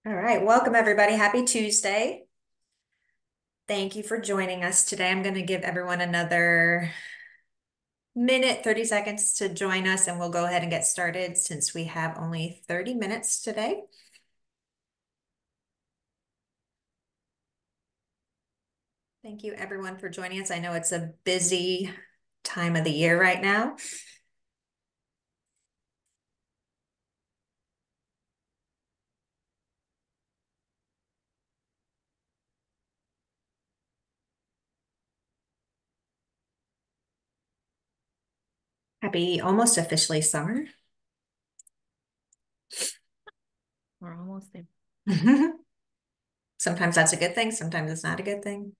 All right, welcome everybody. Happy Tuesday. Thank you for joining us today. I'm going to give everyone another minute, 30 seconds to join us, and we'll go ahead and get started since we have only 30 minutes today. Thank you everyone for joining us. I know it's a busy time of the year right now. Happy almost officially summer. We're almost there. Sometimes that's a good thing. Sometimes it's not a good thing.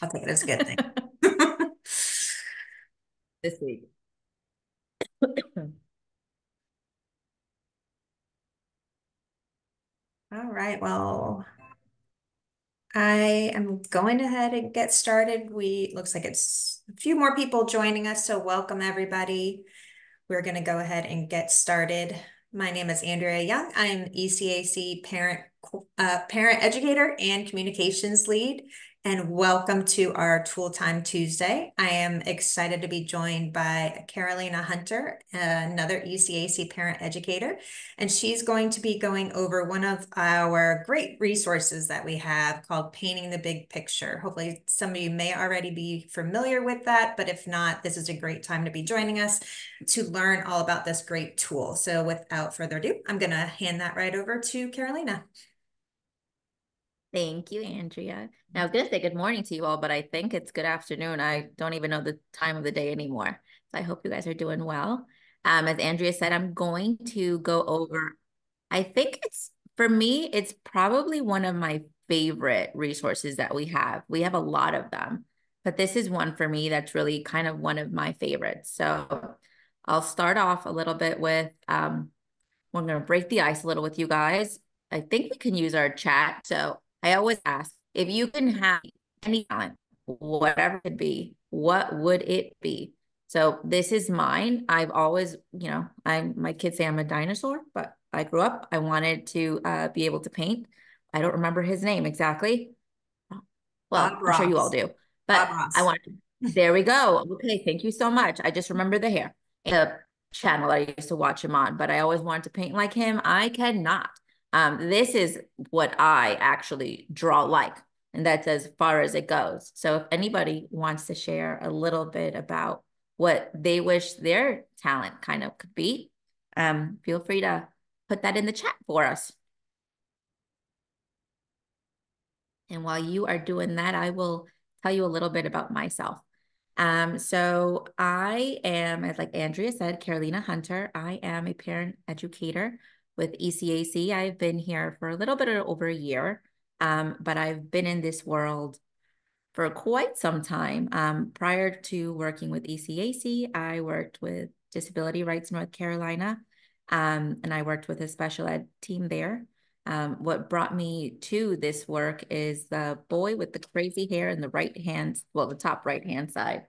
I'll take it as a good thing. This week. All right, well, I am going ahead and get started. Looks like it's a few more people joining us, so welcome everybody. We're going to go ahead and get started. My name is Andrea Young. I'm ECAC parent educator and communications lead, and welcome to our Tool Time Tuesday. I am excited to be joined by Carolina Hunter, another ECAC parent educator, and she's going to be going over one of our great resources that we have called Painting the Big Picture. Hopefully some of you may already be familiar with that, but if not, this is a great time to be joining us to learn all about this great tool. So without further ado, I'm going to hand that right over to Carolina. Thank you, Andrea. Now, I was going to say good morning to you all, but I think it's good afternoon. I don't even know the time of the day anymore. So I hope you guys are doing well. As Andrea said, I'm going to go over, I think for me, it's probably one of my favorite resources that we have. We have a lot of them, but this is one for me that's really kind of one of my favorites. So I'll start off a little bit with, we're going to break the ice a little with you guys. I think we can use our chat. So I always ask if you can have any talent, whatever it be, what would it be? So this is mine. I've always, my kids say I'm a dinosaur, but I grew up, I wanted to be able to paint. I don't remember his name exactly. Well, Bob I'm sure you all Ross. do, Bob but I Ross. want to, there we go. Okay, thank you so much. I just remember the hair. The channel I used to watch him on, but I always wanted to paint like him. I cannot. This is what I actually draw like, and that's as far as it goes. So if anybody wants to share a little bit about what they wish their talent kind of could be, feel free to put that in the chat for us. And while you are doing that, I will tell you a little bit about myself. So I am, as like Andrea said, Carolina Hunter. I am a parent educator with ECAC. I've been here for a little bit over a year, but I've been in this world for quite some time. Prior to working with ECAC, I worked with Disability Rights North Carolina, and I worked with a special ed team there. What brought me to this work is the boy with the crazy hair in the right hand, well, the top right hand side.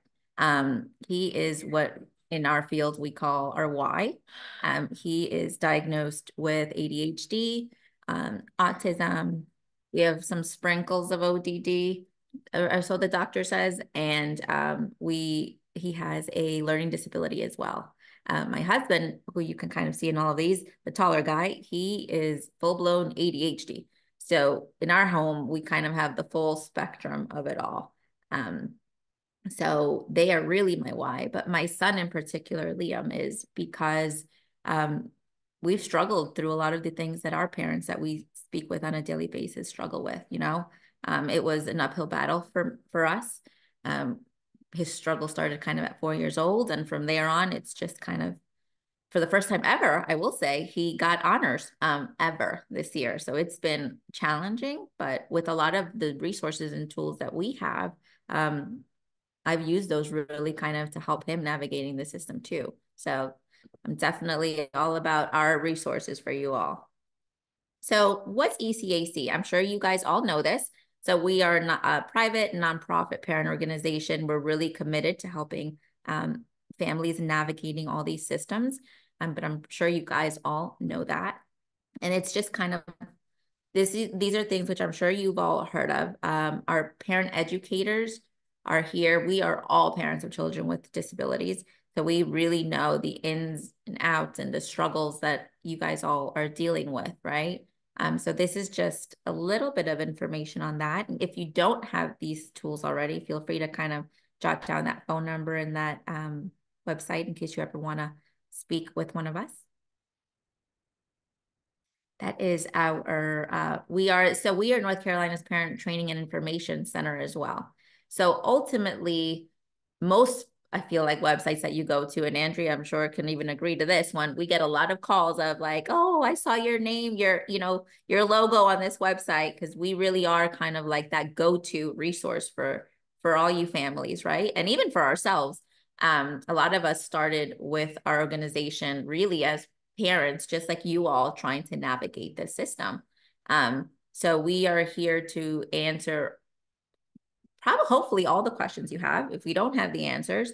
He is what in our field we call our Y. He is diagnosed with ADHD, autism. We have some sprinkles of ODD, or so the doctor says, and he has a learning disability as well. My husband, who you can kind of see in all of these, the taller guy, he is full-blown ADHD. So in our home, we kind of have the full spectrum of it all. So they are really my why, but my son in particular, Liam, is because we've struggled through a lot of the things that our parents that we speak with on a daily basis struggle with, you know. It was an uphill battle for us. His struggle started kind of at 4 years old, and from there on, it's just kind of, for the first time ever, I will say, he got honors ever this year. So it's been challenging, but with a lot of the resources and tools that we have, I've used those really kind of to help him navigating the system too. So I'm definitely all about our resources for you all. So what's ECAC? I'm sure you guys all know this. So we are not a private nonprofit parent organization. We're really committed to helping families navigating all these systems. But I'm sure you guys all know that. And it's just kind of these are things which I'm sure you've all heard of. Our parent educators are here. We are all parents of children with disabilities. So we really know the ins and outs and the struggles that you guys all are dealing with, right? So this is just a little bit of information on that. And if you don't have these tools already, feel free to kind of jot down that phone number and that website in case you ever want to speak with one of us. That is we are North Carolina's Parent Training and Information Center as well. So ultimately, most, I feel like, websites that you go to, and Andrea, I'm sure, can even agree to this one, we get a lot of calls of like, oh, I saw your name, your logo on this website, because we really are kind of like that go-to resource for all you families, right? And even for ourselves. A lot of us started with our organization really as parents, just like you all, trying to navigate this system. So we are here to answer probably, hopefully, all the questions you have. If we don't have the answers,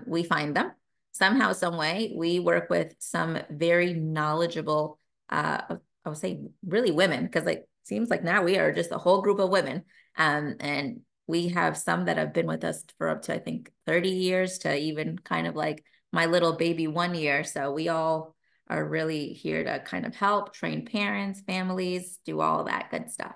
we find them somehow, some way. We work with some very knowledgeable, I would say, really women, because it seems like now we are just a whole group of women. And we have some that have been with us for up to, I think, 30 years to even kind of like my little baby 1 year. So we all are really here to kind of help train parents, families, do all that good stuff.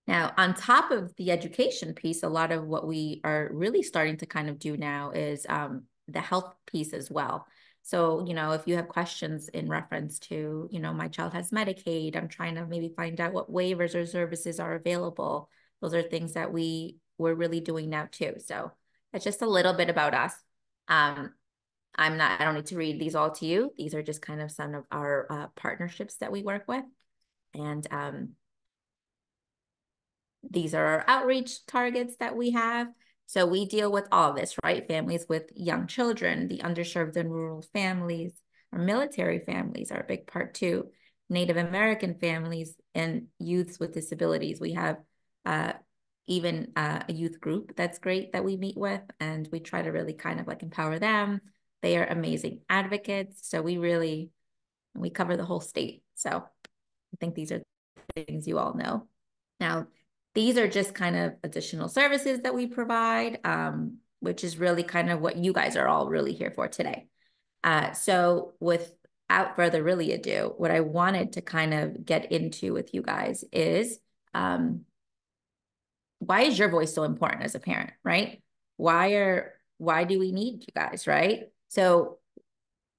Now, on top of the education piece, a lot of what we are really starting to kind of do now is the health piece as well. So, if you have questions in reference to, my child has Medicaid, I'm trying to maybe find out what waivers or services are available. Those are things that we're really doing now too. So that's just a little bit about us. Um, I don't need to read these all to you. These are just kind of some of our partnerships that we work with. And these are our outreach targets that we have. So we deal with all this, right? Families with young children, the underserved and rural families, our military families are a big part too, Native American families, and youths with disabilities. We have even a youth group that's great that we meet with, and we try to really kind of like empower them. They are amazing advocates. So we cover the whole state. So I think these are things you all know. Now, these are just kind of additional services that we provide, which is really kind of what you guys are all really here for today. So without further really ado, what I wanted to kind of get into with you guys is why is your voice so important as a parent, right? Why do we need you guys, right? So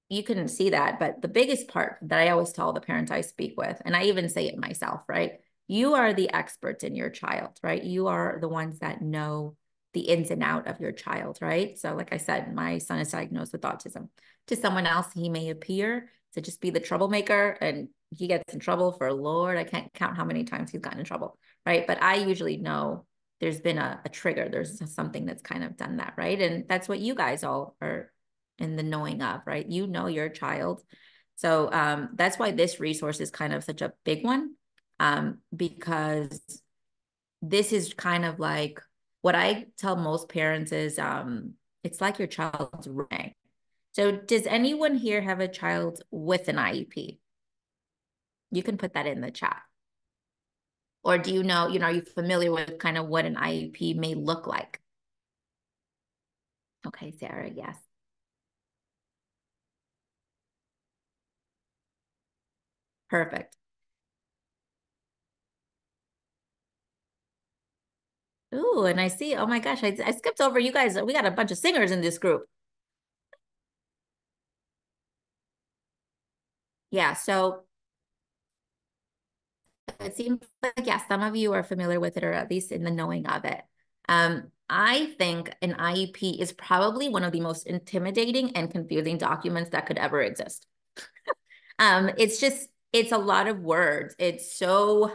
you couldn't see that, but the biggest part that I always tell the parents I speak with, and I even say it myself, right? You are the experts in your child, right? You are the ones that know the ins and out of your child, right? So like I said, my son is diagnosed with autism. To someone else, he may appear to just be the troublemaker, and he gets in trouble for, Lord, I can't count how many times he's gotten in trouble, right? But I usually know there's been a trigger. There's something that's kind of done that, right? And that's what you guys all are in the knowing of, right? You know your child. So that's why this resource is kind of such a big one, because this is kind of like what I tell most parents is it's like your child's running. So does anyone here have a child with an IEP? You can put that in the chat. Or do you know, are you familiar with kind of what an IEP may look like? Okay, Sarah, yes. Perfect. Ooh, and I see, oh my gosh, I skipped over you guys. We got a bunch of singers in this group. Yeah, so it seems like, yeah, some of you are familiar with it, or at least in the knowing of it. I think an IEP is probably one of the most intimidating and confusing documents that could ever exist. It's a lot of words. It's so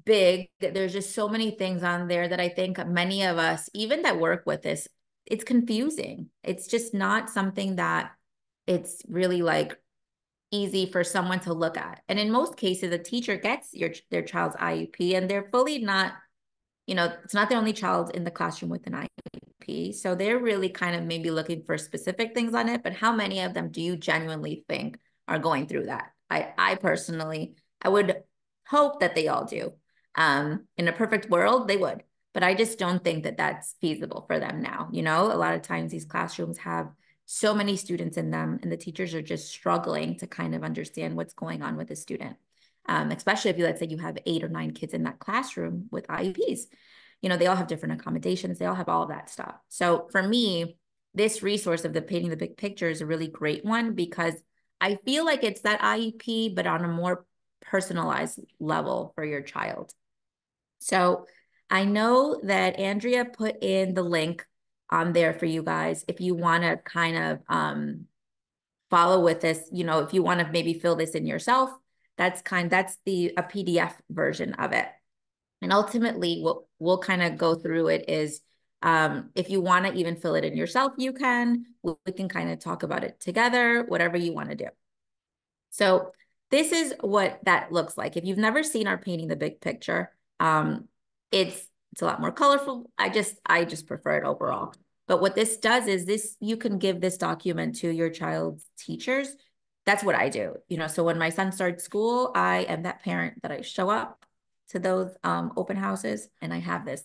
big. There's just so many things on there that I think many of us, even that work with this, it's confusing. It's just not something that it's really like easy for someone to look at. And in most cases, a teacher gets their child's IEP and they're fully not it's not the only child in the classroom with an IEP. So they're really kind of maybe looking for specific things on it, but how many of them do you genuinely think are going through that? I personally, I would hope that they all do. In a perfect world, they would, but I just don't think that that's feasible for them now. A lot of times these classrooms have so many students in them, and the teachers are just struggling to kind of understand what's going on with the student. Especially if let's say you have 8 or 9 kids in that classroom with IEPs. They all have different accommodations. They all have all of that stuff. So for me, this resource of the painting the big picture is a really great one because I feel like it's that IEP, but on a more personalized level for your child. So I know that Andrea put in the link on there for you guys if you want to kind of follow with this, if you want to maybe fill this in yourself, that's a PDF version of it. And ultimately, what we'll kind of go through it is if you want to even fill it in yourself, you can. We can kind of talk about it together, whatever you want to do. So this is what that looks like. If you've never seen our painting the big picture, it's a lot more colorful. I just prefer it overall. But what this does is you can give this document to your child's teachers. That's what I do. So when my son starts school, I am that parent that I show up to those open houses and I have this.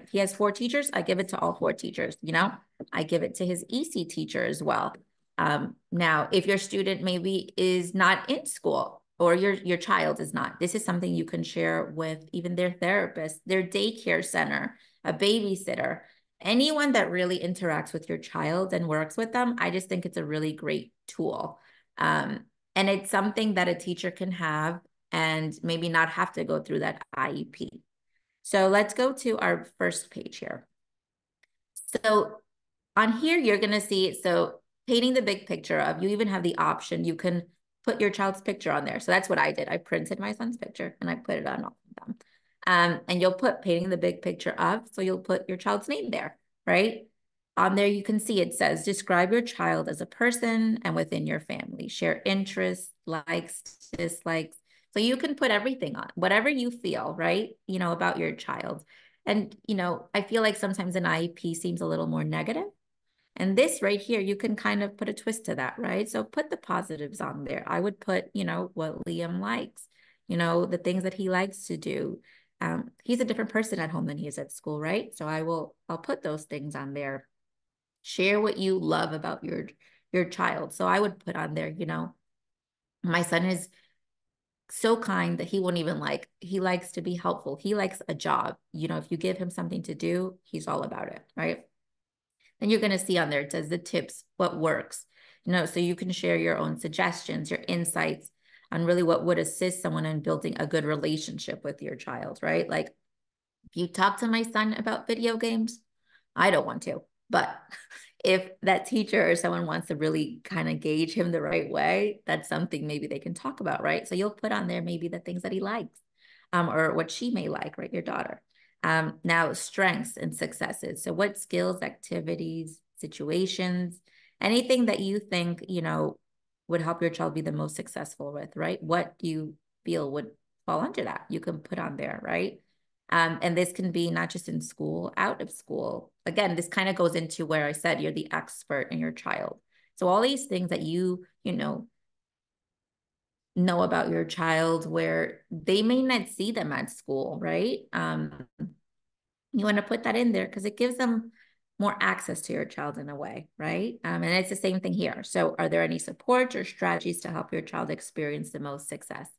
He has 4 teachers. I give it to all 4 teachers. I give it to his EC teacher as well. Now, if your student maybe is not in school or your child is not, this is something you can share with even their therapist, their daycare center, a babysitter, anyone that really interacts with your child and works with them. I just think it's a really great tool. And it's something that a teacher can have and maybe not have to go through that IEP. So let's go to our first page here. So on here, you're going to see, so painting the big picture of, you even have the option, you can put your child's picture on there. So that's what I did. I printed my son's picture and I put it on all of them. And you'll put painting the big picture of, so you'll put your child's name there, right? On there, you can see it says, describe your child as a person and within your family, share interests, likes, dislikes. So you can put everything on, whatever you feel, right? About your child. And, I feel like sometimes an IEP seems a little more negative. And this right here, you can kind of put a twist to that, right? So put the positives on there. I would put, what Liam likes, the things that he likes to do. He's a different person at home than he is at school, right? So I'll put those things on there. Share what you love about your child. So I would put on there, my son is so kind that he won't even he likes to be helpful. He likes a job. If you give him something to do, he's all about it, right? And you're going to see on there, it says the tips, what works, so you can share your own suggestions, your insights on really what would assist someone in building a good relationship with your child, right? Like if you talk to my son about video games, I don't want to, but if that teacher or someone wants to really kind of gauge him the right way, that's something maybe they can talk about, right? So you'll put on there maybe the things that he likes, or what she may like, right? Your daughter. Now, strengths and successes. So what skills, activities, situations, anything that you think, would help your child be the most successful with, right? What do you feel would fall under that? You can put on there, right? And this can be not just in school, out of school. Again, this kind of goes into where I said you're the expert in your child. So all these things that you know about your child where they may not see them at school, right? You want to put that in there because it gives them more access to your child in a way, right? And it's the same thing here. So are there any supports or strategies to help your child experience the most success?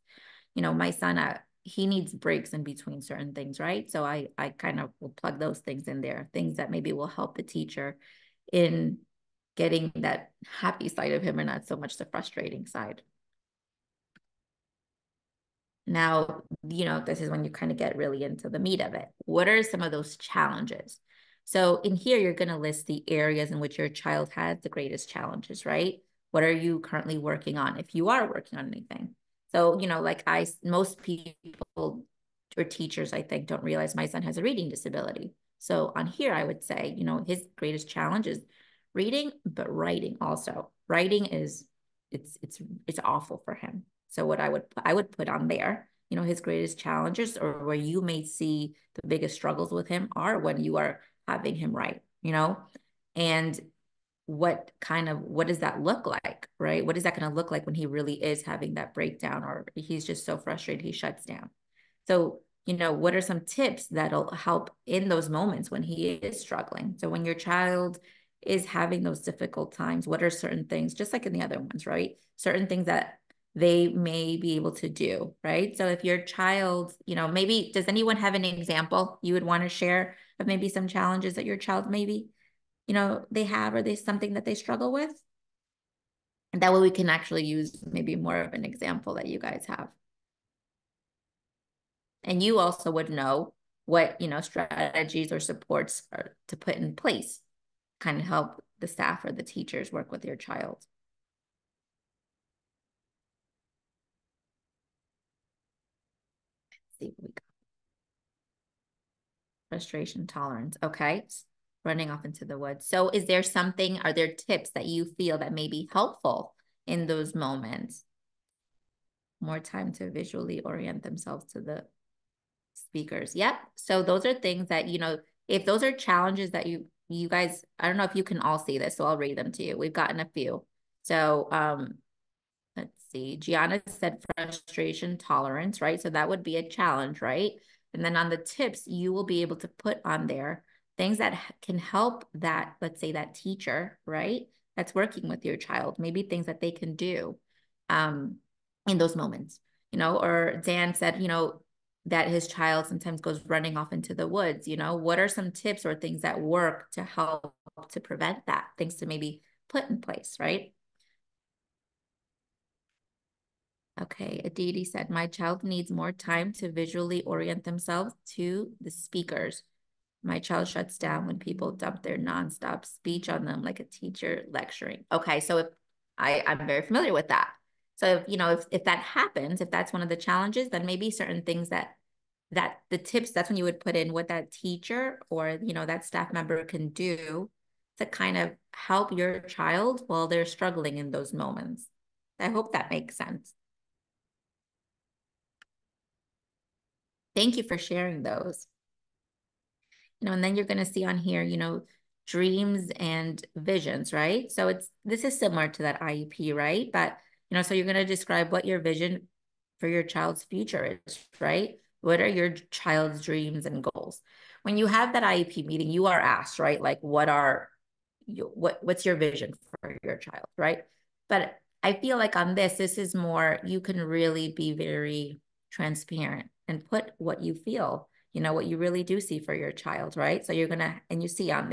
My son, he needs breaks in between certain things, right? So I kind of will plug those things in there, things that maybe will help the teacher in getting that happy side of him and not so much the frustrating side. Now, this is when you kind of get really into the meat of it. What are some of those challenges? So in here, you're going to list the areas in which your child has the greatest challenges, right? What are you currently working on if you are working on anything? So, most people or teachers, I think, don't realize my son has a reading disability. So on here, I would say, his greatest challenge is reading, but writing also. Writing is, it's awful for him. So what I would put on there, his greatest challenges, or where you may see the biggest struggles with him are when you are having him write. And what does that look like, right? What is that going to look like when he really is having that breakdown, or he's just so frustrated he shuts down? So, what are some tips that'll help in those moments when he is struggling? So when your child is having those difficult times, what are certain things, just like in the other ones, right? Certain things that they may be able to do, right? So if your child, maybe, does anyone have an example you would want to share of maybe some challenges that your child maybe, they have, or they something that they struggle with? And that way we can actually use maybe more of an example that you guys have. And you also would know what, strategies or supports are to put in place, kind of help the staff or the teachers work with your child. Let's see what we got. Frustration tolerance. Okay. Running off into the woods. So are there tips that you feel that may be helpful in those moments? More time to visually orient themselves to the speakers. Yep. So those are things that, if those are challenges that you guys, I don't know if you can all see this, so I'll read them to you. We've gotten a few. So let's see. Gianna said frustration tolerance, right? So that would be a challenge, right? And then on the tips, you will be able to put on there things that can help that, let's say, that teacher, right? That's working with your child, maybe things that they can do um, in those moments, or Dan said, that his child sometimes goes running off into the woods. What are some tips or things that work to help to prevent that, things to maybe put in place, right? Okay, Aditi said, my child needs more time to visually orient themselves to the speakers. My child shuts down when people dump their nonstop speech on them like a teacher lecturing. Okay, so if I'm very familiar with that. So if that happens, if that's one of the challenges, then maybe certain things that the tips, that's when you would put in what that teacher or that staff member can do to kind of help your child while they're struggling in those moments. I hope that makes sense. Thank you for sharing those. And then you're going to see on here, dreams and visions, right? So this is similar to that IEP, right? But, so you're going to describe what your vision for your child's future is, right? What are your child's dreams and goals? When you have that IEP meeting, you are asked, right? Like, what's your vision for your child, right? But I feel like on this is more, you can really be very transparent and put what you feel, what you really do see for your child, right? So and you see on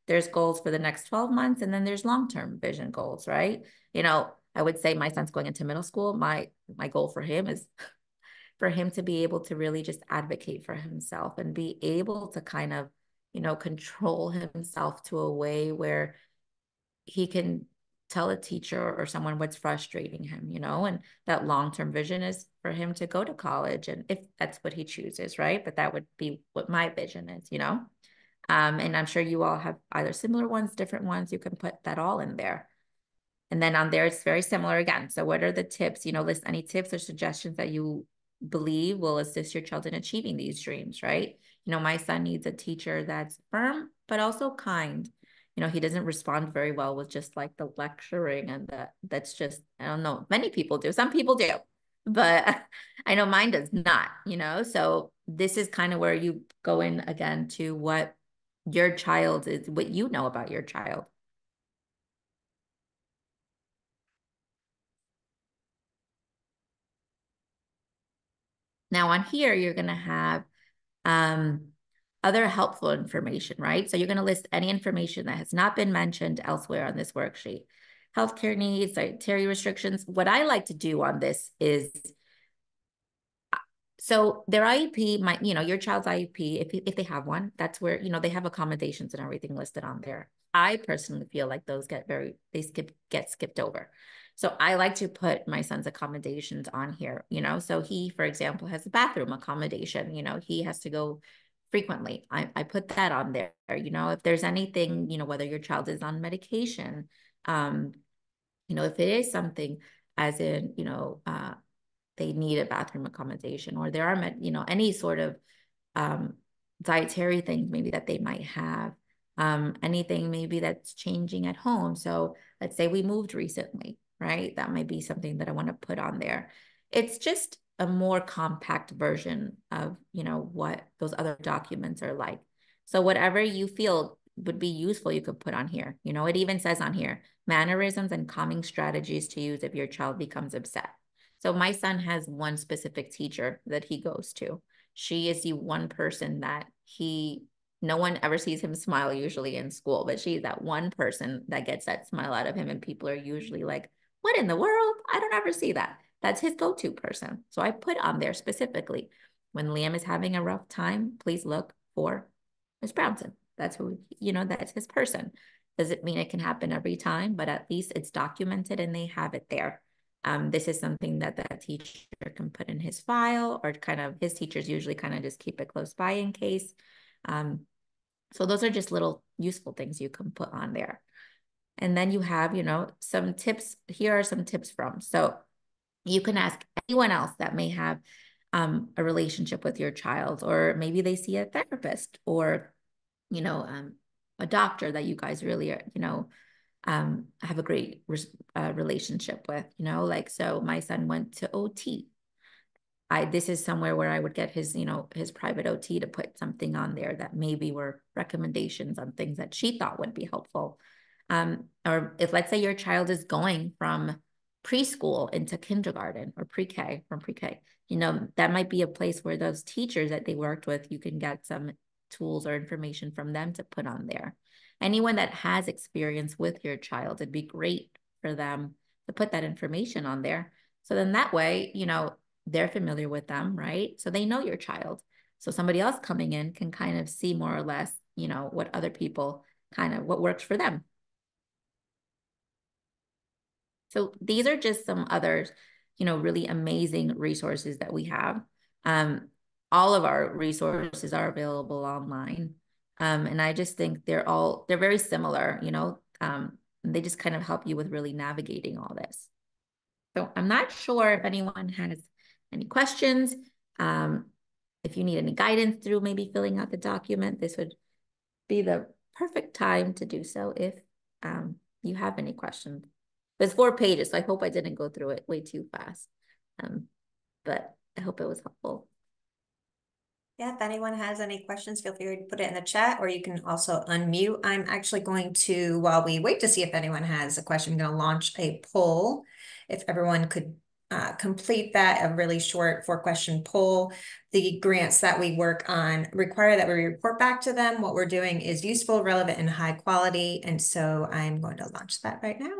there's goals for the next 12 months, and then there's long-term vision goals, right? I would say my son's going into middle school. My goal for him is for him to be able to really just advocate for himself and be able to kind of, control himself to a way where he can tell a teacher or someone what's frustrating him, and that long-term vision is for him to go to college. And if that's what he chooses, right? But that would be what my vision is. And I'm sure you all have either similar ones, different ones. You can put that all in there. And then on there, it's very similar again. So what are the tips? List any tips or suggestions that you believe will assist your child in achieving these dreams, right? My son needs a teacher that's firm, but also kind. He doesn't respond very well with just like the lecturing, and that's just, I don't know, many people do. Some people do, but I know mine does not. So this is kind of where you go in again to what your child is, what you know about your child. Now on here, you're going to have um, other helpful information, right? So you're going to list any information that has not been mentioned elsewhere on this worksheet. Healthcare needs, dietary restrictions. What I like to do on this is, so their IEP might, your child's IEP, if they have one, that's where, they have accommodations and everything listed on there. I personally feel like those get skipped over. So I like to put my son's accommodations on here, so he, for example, has a bathroom accommodation, he has to go frequently. I put that on there, if there's anything, whether your child is on medication, if it is something as in, they need a bathroom accommodation, or there are, any sort of um, dietary things maybe that they might have, anything maybe that's changing at home. So let's say we moved recently, right? That might be something that I want to put on there. It's just a more compact version of, what those other documents are like. So whatever you feel would be useful, you could put on here. It even says on here, mannerisms and calming strategies to use if your child becomes upset. So my son has one specific teacher that he goes to. She is the one person that no one ever sees him smile usually in school, but she's that one person that gets that smile out of him. And people are usually like, what in the world? I don't ever see that. That's his go-to person. So I put on there specifically, when Liam is having a rough time, please look for Miss Brownson. That's who, that's his person. Does it mean it can happen every time? But at least it's documented and they have it there. This is something that that teacher can put in his file, or kind of his teachers usually kind of just keep it close by in case. So those are just little useful things you can put on there. And then you have, some tips. Here are some tips from. So you can ask anyone else that may have a relationship with your child, or maybe they see a therapist, or, a doctor that you guys really are, have a great relationship with, like, so my son went to OT. This is somewhere where I would get his, his private OT to put something on there that maybe were recommendations on things that she thought would be helpful. Or if, let's say, your child is going from preschool into kindergarten, or pre-K, from pre-K, that might be a place where those teachers that they worked with, you can get some tools or information from them to put on there. Anyone that has experience with your child, it'd be great for them to put that information on there. So then that way, they're familiar with them, right? So they know your child. So somebody else coming in can kind of see more or less, what other people what works for them. So these are just some other, really amazing resources that we have. All of our resources are available online. And I just think they're very similar, they just kind of help you with really navigating all this. So I'm not sure if anyone has any questions. If you need any guidance through maybe filling out the document, this would be the perfect time to do so if you have any questions. There's 4 pages, so I hope I didn't go through it way too fast. But I hope it was helpful. Yeah, if anyone has any questions, feel free to put it in the chat, or you can also unmute. I'm actually going to, while we wait to see if anyone has a question, I'm going to launch a poll. If everyone could complete that, a really short 4-question poll. The grants that we work on require that we report back to them. What we're doing is useful, relevant, and high quality. And so I'm going to launch that right now.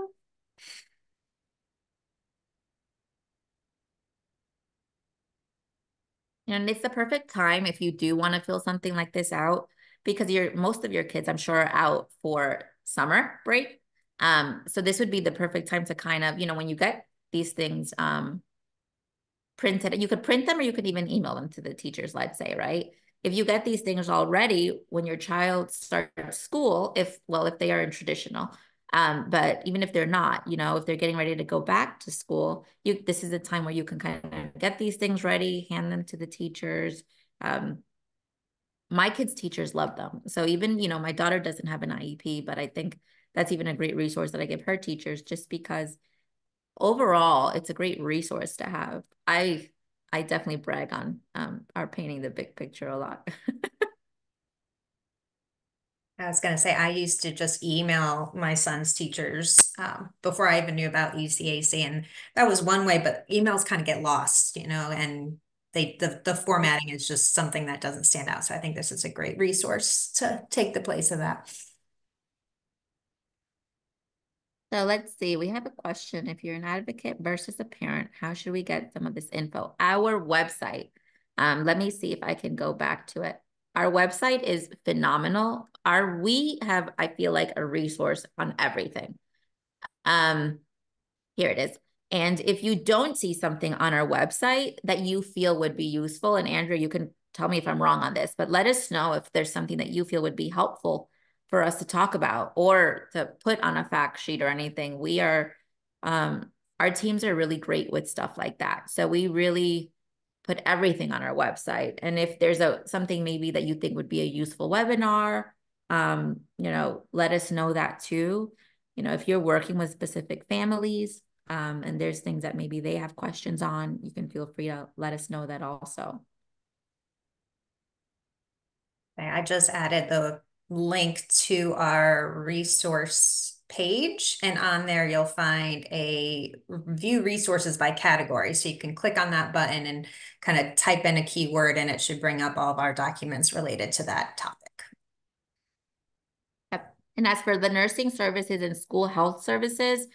And it's the perfect time if you do want to fill something like this out, because most of your kids, I'm sure, are out for summer break. So this would be the perfect time to kind of, when you get these things printed, you could print them, or you could even email them to the teachers, let's say, right? If you get these things already when your child starts school, if they are in traditional, but even if they're not, if they're getting ready to go back to school, this is a time where you can kind of get these things ready, hand them to the teachers. My kids' teachers love them. So even, my daughter doesn't have an IEP, but I think that's even a great resource that I give her teachers, just because overall it's a great resource to have. I definitely brag on our painting the big picture a lot. I was going to say, I used to just email my son's teachers before I even knew about ECAC. And that was one way, but emails kind of get lost, and the formatting is just something that doesn't stand out. So I think this is a great resource to take the place of that. So let's see, we have a question. If you're an advocate versus a parent, how should we get some of this info? Our website, let me see if I can go back to it. Our website is phenomenal. We have, I feel like, a resource on everything. Here it is. And if you don't see something on our website that you feel would be useful, and Andrea, you can tell me if I'm wrong on this, but let us know if there's something that you feel would be helpful for us to talk about or to put on a fact sheet or anything. We are, our our teams are really great with stuff like that. So we really put everything on our website. And if there's something maybe that you think would be a useful webinar, let us know that too. If you're working with specific families, and there's things that maybe they have questions on, you can feel free to let us know that also. Okay, I just added the link to our resource page, and on there you'll find a view resources by category. So you can click on that button and kind of type in a keyword, and it should bring up all of our documents related to that topic. Yep. And as for the nursing services and school health services,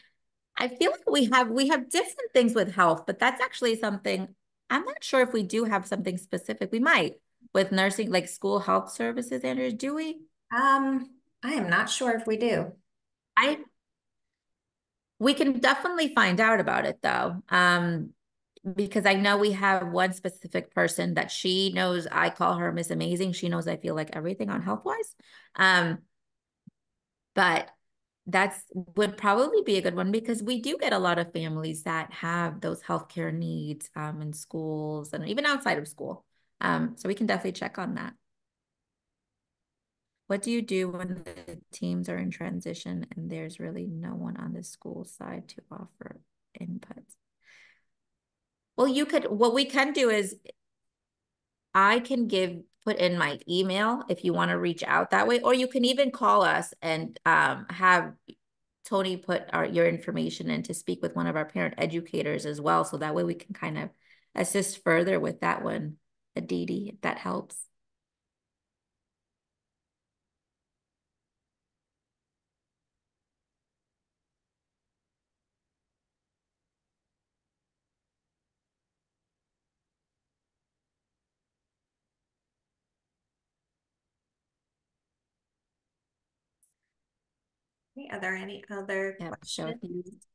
I feel like we have different things with health, but that's actually something I'm not sure if we do have something specific. We might with nursing, like school health services, Andrew, do we? I am not sure if we do. I We can definitely find out about it though. Because I know we have one specific person that she knows. I call her Miss Amazing. She knows I feel like everything on health wise. But that's would probably be a good one because we do get a lot of families that have those healthcare needs in schools and even outside of school. So we can definitely check on that. What do you do when the teams are in transition and there's really no one on the school side to offer input? Well, what we can do is I can put in my email if you want to reach out that way, or you can even call us and have Tony put your information in to speak with one of our parent educators as well. So that way we can kind of assist further with that one, Aditi, if that helps. Okay, are there any other Yep. So if questions?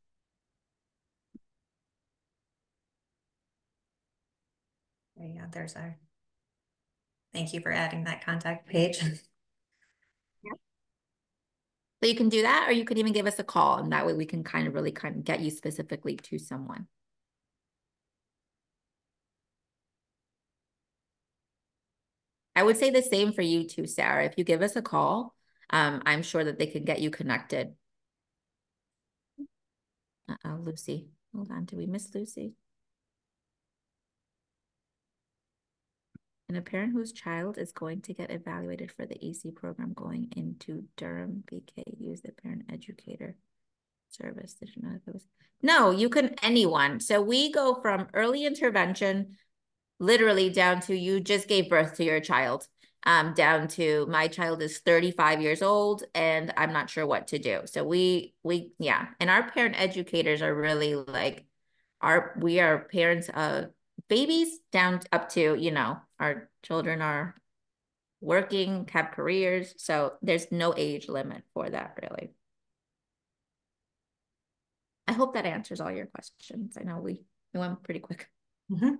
you Yeah, there's our, thank you for adding that contact page. So you can do that, or you could even give us a call, and that way we can kind of get you specifically to someone. I would say the same for you too, Sarah. If you give us a call, I'm sure that they can get you connected. Uh-oh, Lucy. Hold on. Did we miss Lucy? And a parent whose child is going to get evaluated for the AC program going into Durham BK use the parent educator service. Did you know if it was? No, you can anyone. So we go from early intervention literally down to you just gave birth to your child, down to my child is 35 years old and I'm not sure what to do. So yeah. And our parent educators are really like we are parents of babies down up to, our children are working, have careers. So there's no age limit for that really. I hope that answers all your questions. I know we went pretty quick. Mhm.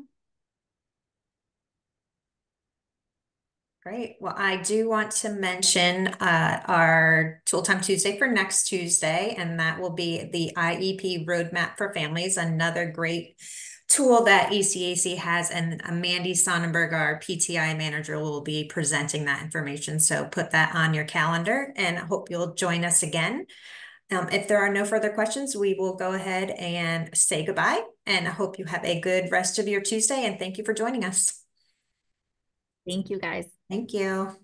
Great. Well, I do want to mention our Tool Time Tuesday for next Tuesday, and that will be the IEP Roadmap for Families, another great tool that ECAC has, and Mandy Sonnenberg, our PTI manager, will be presenting that information. So put that on your calendar, and I hope you'll join us again. If there are no further questions, we will go ahead and say goodbye, and I hope you have a good rest of your Tuesday, and thank you for joining us. Thank you guys. Thank you.